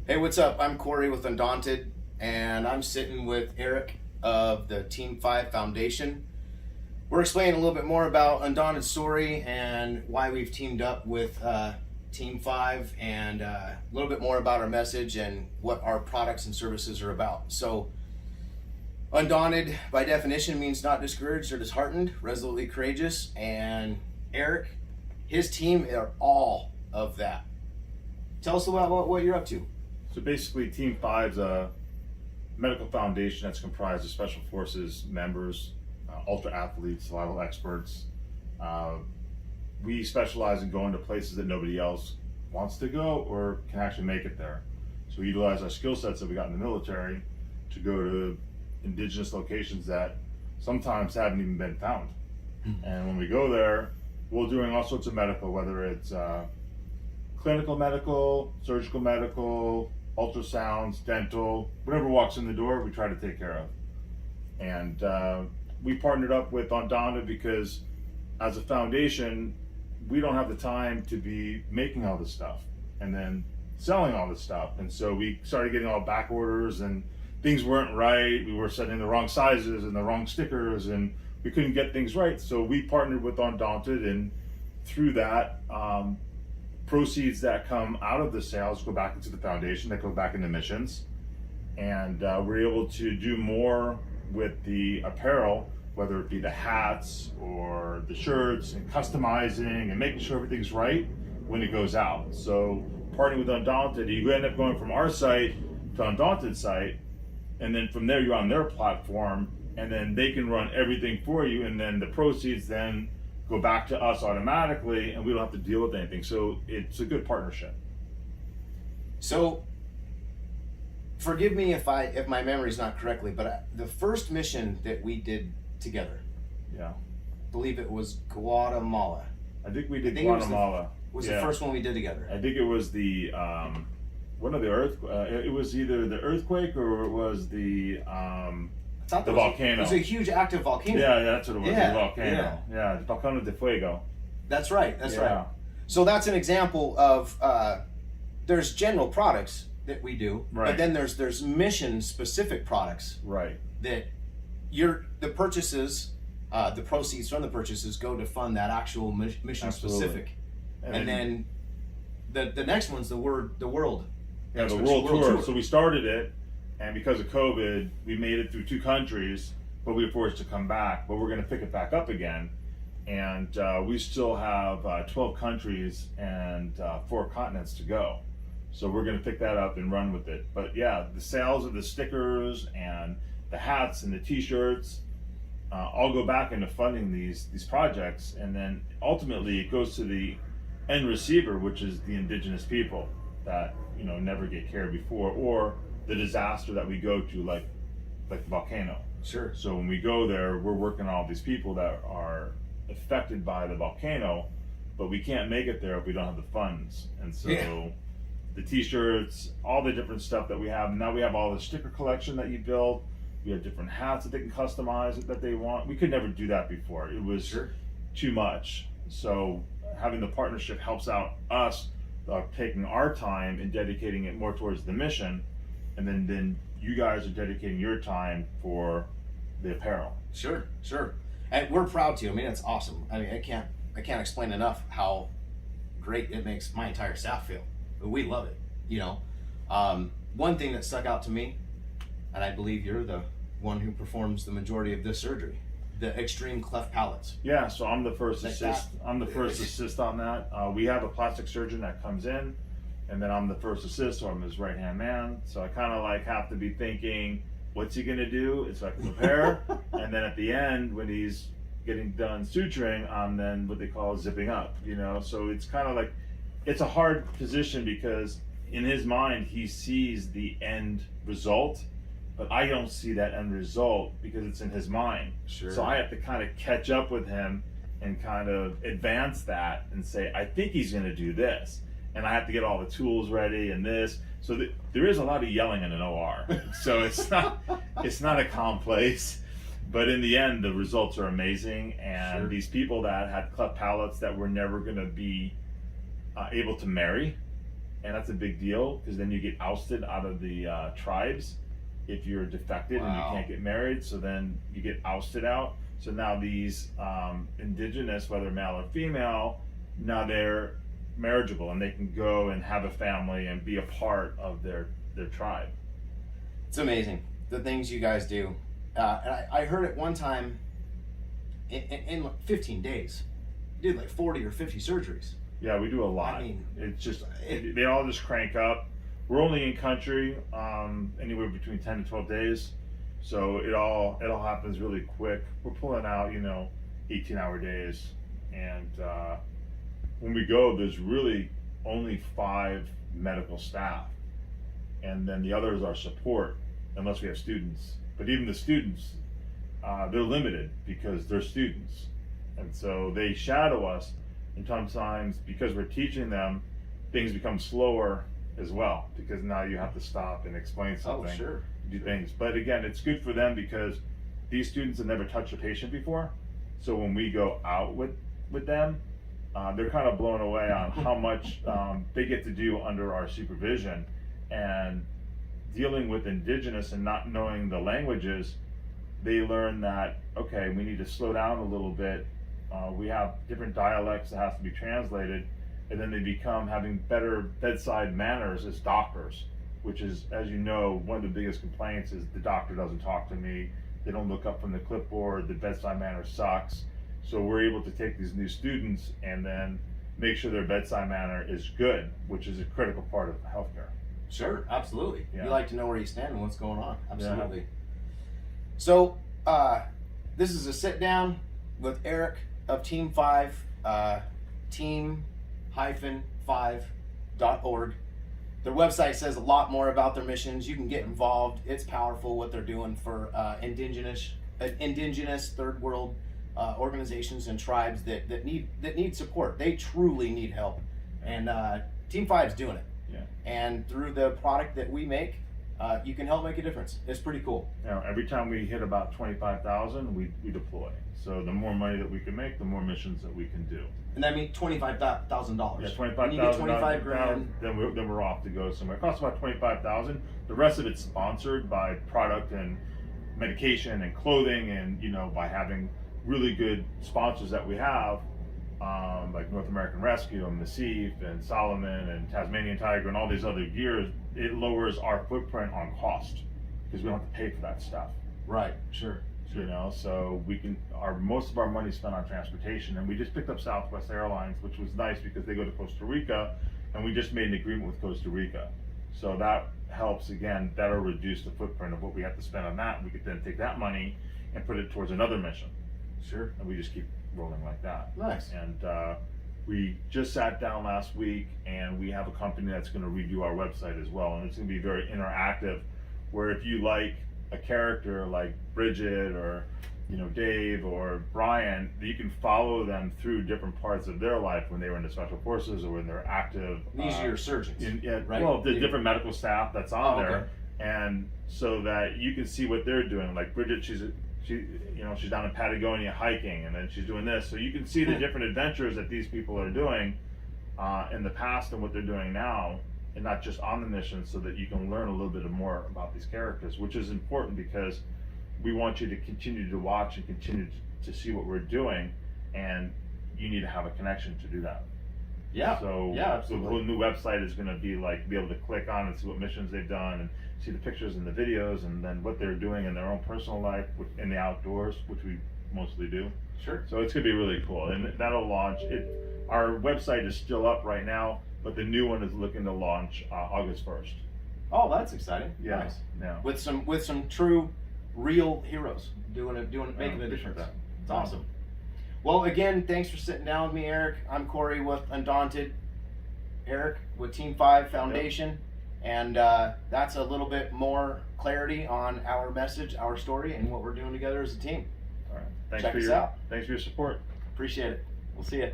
Hey, what's up? I'm Corey with Undaunted, and I'm sitting with Eric of the Team 5 Foundation. We're explaining a little bit more about Undaunted's story and why we've teamed up with Team 5, and a little bit more about our message and what our products and services are about. So, Undaunted, by definition, means not discouraged or disheartened, resolutely courageous, and Eric, his team are all of that. Tell us about what you're up to. So basically, Team 5 is a medical foundation that's comprised of Special Forces members, ultra athletes, survival experts. We specialize in going to places that nobody else wants to go or can actually make it there. So we utilize our skill sets that we got in the military to go to indigenous locations that sometimes haven't even been found. And when we go there, we're doing all sorts of medical, whether it's clinical medical, surgical medical, ultrasounds, dental, whatever walks in the door, we try to take care of. And we partnered up with Undaunted because as a foundation, we don't have the time to be making all this stuff and then selling all this stuff. And so we started getting all back orders and things weren't right. We were sending the wrong sizes and the wrong stickers and we couldn't get things right. So we partnered with Undaunted, and through that, proceeds that come out of the sales go back into the foundation, that go back into missions. And we're able to do more with the apparel, whether it be the hats or the shirts, and customizing and making sure everything's right when it goes out. So partnering with Undaunted, you end up going from our site to Undaunted's site, and then from there you're on their platform, and then they can run everything for you, and then the proceeds then go back to us automatically, and we don't have to deal with anything. So it's a good partnership. So, forgive me if my memory's not correctly, but the first mission that we did together, Yeah, I believe it was Guatemala. I think we did I think Guatemala. Was the first one we did together. I think it was the one of the it was either the earthquake or it was the volcano. It was a huge active volcano. Yeah, that's what it was. Yeah, the volcano. Yeah, the volcano de fuego. That's right. Right. So that's an example of there's general products that we do, right, but then there's mission specific products, right, that the purchases, the proceeds from the purchases go to fund that actual mission. Absolutely. Specific, and then the next one's the world. Yeah, the world tour. So we started it, and because of COVID, we made it through 2 countries, but we were forced to come back. But we're going to pick it back up again, and we still have 12 countries and 4 continents to go. So we're going to pick that up and run with it. But yeah, the sales of the stickers and the hats and the T-shirts all go back into funding these projects, and then ultimately it goes to the end receiver, which is the indigenous people that never get cared before, or the disaster that we go to, like the volcano. Sure. So when we go there, we're working on all these people that are affected by the volcano, but we can't make it there if we don't have the funds. And so the T-shirts, all the different stuff that we have. And now we have all the sticker collection that you build. We have different hats that they can customize that they want. We could never do that before. It was too much. So having the partnership helps out us, taking our time and dedicating it more towards the mission, and then you guys are dedicating your time for the apparel. Sure. And we're proud to. I mean, it's awesome. I mean, I can't explain enough how great it makes my entire staff feel. We love it. One thing that stuck out to me, and I believe you're the one who performs the majority of this surgery, the extreme cleft palates. Yeah, so I'm the first assist. I'm the first assist on that. We have a plastic surgeon that comes in, and then I'm the first assist, so I'm his right-hand man. So I kind of have to be thinking, what's he gonna do? It's like prepare, and then at the end, when he's getting done suturing, I'm then what they call zipping up. So it's kind of like, it's a hard position because in his mind he sees the end result, but I don't see that end result because it's in his mind. Sure. So I have to kind of catch up with him and kind of advance that and say, I think he's going to do this. And I have to get all the tools ready and this. So there is a lot of yelling in an OR. So it's not a calm place. But in the end, the results are amazing. And these people that had cleft palates that were never going to be able to marry, and that's a big deal because then you get ousted out of the tribes if you're defected and you Wow. can't get married. So then you get ousted out. So now these indigenous, whether male or female, now they're marriageable and they can go and have a family and be a part of their tribe. It's amazing the things you guys do. And I heard it one time in like 15 days. You did like 40 or 50 surgeries. Yeah, we do a lot. I mean, it's just they all just crank up. We're only in country anywhere between 10 to 12 days, so it all happens really quick. We're pulling out 18-hour days, and when we go, there's really only 5 medical staff, and then the others are support, unless we have students. But even the students, they're limited because they're students, and so they shadow us. And sometimes, because we're teaching them, things become slower as well, because now you have to stop and explain something. Oh, sure. Do things. But again, it's good for them because these students have never touched a patient before. So when we go out with them, they're kind of blown away on how much they get to do under our supervision. And dealing with indigenous and not knowing the languages, they learn that, okay, we need to slow down a little bit. We have different dialects that have to be translated, and then they become having better bedside manners as doctors, which is, as you know, one of the biggest complaints is the doctor doesn't talk to me, they don't look up from the clipboard, the bedside manner sucks. So we're able to take these new students and then make sure their bedside manner is good, which is a critical part of healthcare. Sure, absolutely. Yeah. You like to know where you stand and what's going on. Absolutely. Yeah. So, this is a sit down with Eric of Team 5, team-5.org. Their website says a lot more about their missions. You can get involved. It's powerful what they're doing for indigenous third world organizations and tribes that need support. They truly need help, and Team 5's doing it. Yeah. And through the product that we make, you can help make a difference. It's pretty cool. Every time we hit about 25,000, we deploy. So the more money that we can make, the more missions that we can do. And that means $25,000. Yeah, When you get 25 grand, then we're off to go somewhere. It costs about 25,000. The rest of it's sponsored by product and medication and clothing, and by having really good sponsors that we have, like North American Rescue and Massif and Solomon and Tasmanian Tiger and all these other gears. It lowers our footprint on cost because we don't have to pay for that stuff. Right. Sure. So we can most of our money spent on transportation, and we just picked up Southwest Airlines, which was nice because they go to Costa Rica, and we just made an agreement with Costa Rica. So that helps again better reduce the footprint of what we have to spend on that. We could then take that money and put it towards another mission. Sure. And we just keep rolling like that. Nice. And we just sat down last week, and we have a company that's going to redo our website as well, and it's going to be very interactive, where if you like a character like Bridget or Dave or Brian, you can follow them through different parts of their life when they were in the special forces or when they're active. These are your surgeons, right? Well, the different medical staff that's on there, and so that you can see what they're doing. Like Bridget, she's down in Patagonia hiking, and then she's doing this, so you can see the different adventures that these people are doing in the past and what they're doing now, and not just on the mission, so that you can learn a little bit more about these characters, which is important because we want you to continue to watch and continue to see what we're doing, and you need to have a connection to do that. Yeah. So absolutely. the whole new website is going to be able to click on and see what missions they've done and see the pictures and the videos, and then what they're doing in their own personal life in the outdoors, which we mostly do. Sure. So it's going to be really cool, and that'll launch. Our website is still up right now, but the new one is looking to launch August 1st. Oh, that's exciting. Yeah. Nice. Yeah. With some true, real heroes making a difference. That. It's awesome. Well, again, thanks for sitting down with me, Eric. I'm Corey with Undaunted. Eric with Team 5 Foundation. And that's a little bit more clarity on our message, our story, and what we're doing together as a team. All right. Check us out. Thanks for your support. Appreciate it. We'll see you.